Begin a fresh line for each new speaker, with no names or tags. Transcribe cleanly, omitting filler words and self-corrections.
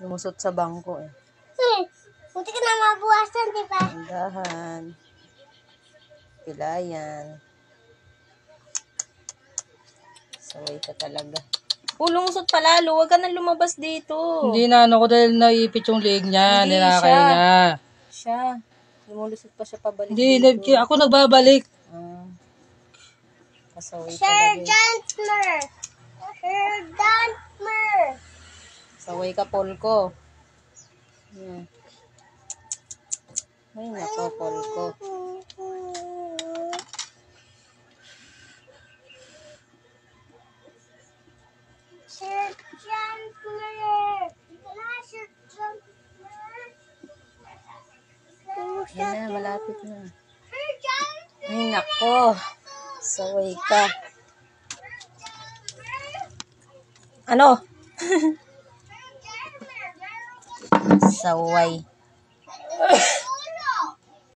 Lumusot sa bangko eh.
Buti ka na mabuwasan, di ba?
Dahan. Pilayan. Saway ka talaga. Lumusot palalo. Huwag ka na lumabas dito.
Hindi na ano ko dahil naipit yung leg niya.
Hindi
Nilakahinga.
Siya. Lumulusot pa siya pabalik
Hindi,
dito.
ako nagbabalik.
Pasaway
Sir
talaga.
Gantmer! Sir Gantmer!
Saway ka, Polko. Ay, nako, Polko.
Sir Gantmer! Wala, Sir Gantmer!
Yan na, malapit na.
Sir Gantmer!
Ay, nako. Saway ka. Ano? Saway.